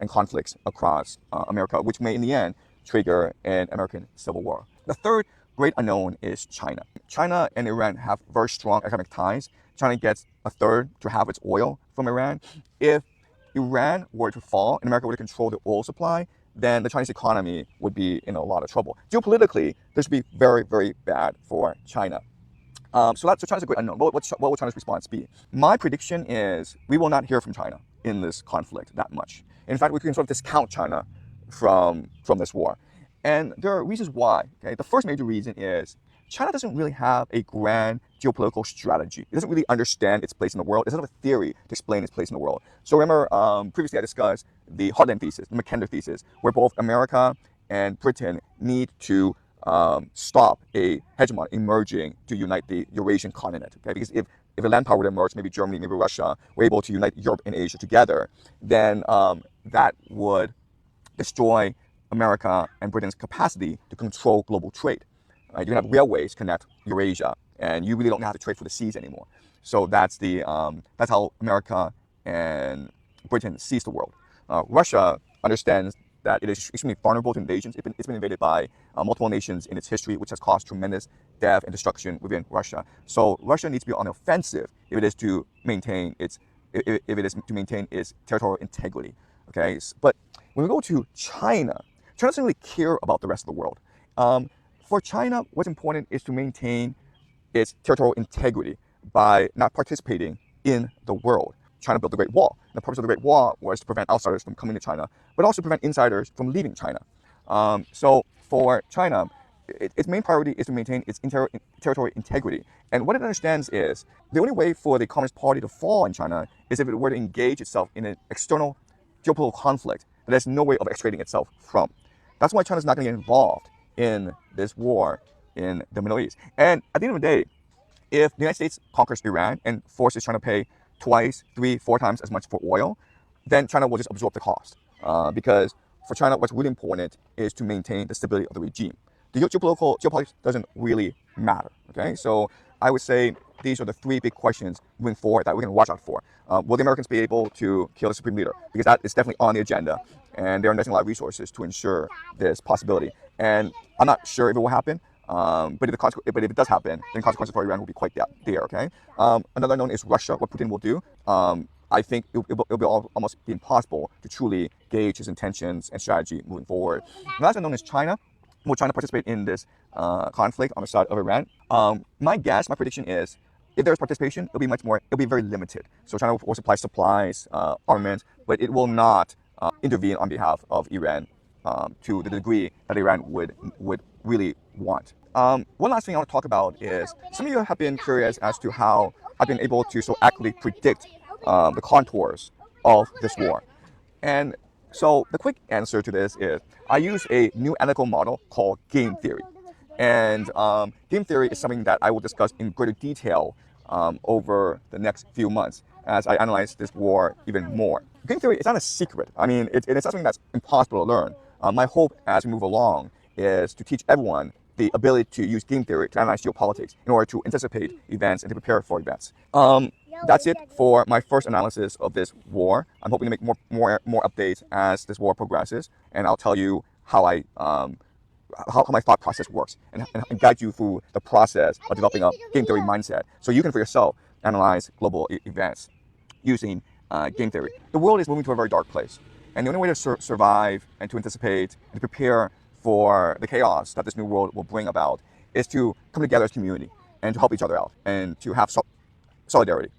and conflicts across America, which may in the end trigger an American civil war. The third great unknown is China. China and Iran have very strong economic ties. China gets a third to half its oil from Iran. If Iran were to fall and America were to control the oil supply, then the Chinese economy would be in a lot of trouble. Geopolitically, this would be very, very bad for China. So China's a great unknown. What will China's response be? My prediction is we will not hear from China in this conflict that much. In fact, we can sort of discount China from this war. And there are reasons why. Okay? The first major reason is China doesn't really have a grand geopolitical strategy. It doesn't really understand its place in the world. It doesn't have a theory to explain its place in the world. So remember, previously I discussed the Heartland thesis, the Mackinder thesis, where both America and Britain need to stop a hegemon emerging to unite the Eurasian continent. Okay? Because if a land power would emerge, maybe Germany, maybe Russia, were able to unite Europe and Asia together, then that would destroy America and Britain's capacity to control global trade. You can have railways connect Eurasia, and you really don't have to trade for the seas anymore. So that's how America and Britain sees the world. Russia understands that it is extremely vulnerable to invasions. It's been invaded by multiple nations in its history, which has caused tremendous death and destruction within Russia. So Russia needs to be on the offensive if it is to maintain its territorial integrity. Okay, but when we go to China, China doesn't really care about the rest of the world. For China, what's important is to maintain its territorial integrity by not participating in the world. China built the Great Wall. And the purpose of the Great Wall was to prevent outsiders from coming to China, but also prevent insiders from leaving China. So for China, its main priority is to maintain its territorial integrity. And what it understands is the only way for the Communist Party to fall in China is if it were to engage itself in an external geopolitical conflict that there's no way of extricating itself from. That's why China's not going to get involved in this war in the Middle East. And at the end of the day, if the United States conquers Iran and forces China to pay twice, 3, 4 times as much for oil, then China will just absorb the cost. Because for China, what's really important is to maintain the stability of the regime. The geopolitics doesn't really matter. Okay, so I would say these are the 3 big questions moving forward that we're going to watch out for. Will the Americans be able to kill the supreme leader? Because that is definitely on the agenda, and they're investing a lot of resources to ensure this possibility. And I'm not sure if it will happen, but if it does happen, then consequences for Iran will be quite there. Okay. Another unknown is Russia. What Putin will do. I think it'll be almost impossible to truly gauge his intentions and strategy moving forward. The last unknown is China. Will China participate in this conflict on the side of Iran? My prediction is, if there's participation, it'll be very limited. So China will supply supplies, armaments, but it will not intervene on behalf of Iran to the degree that Iran would really want. One last thing I want to talk about is, some of you have been curious as to how I've been able to so accurately predict the contours of this war. And so the quick answer to this is, I use a new analytical model called game theory. And game theory is something that I will discuss in greater detail over the next few months as I analyze this war even more. Game theory is not a secret. I mean, it's not something that's impossible to learn. My hope as we move along is to teach everyone the ability to use game theory to analyze geopolitics in order to anticipate events and to prepare for events. That's it for my first analysis of this war. I'm hoping to make more updates as this war progresses, and I'll tell you how how my thought process works and guide you through the process of developing a game theory mindset so you can for yourself analyze global events using game theory. The world is moving to a very dark place, and the only way to survive and to anticipate and to prepare for the chaos that this new world will bring about is to come together as a community and to help each other out and to have solidarity.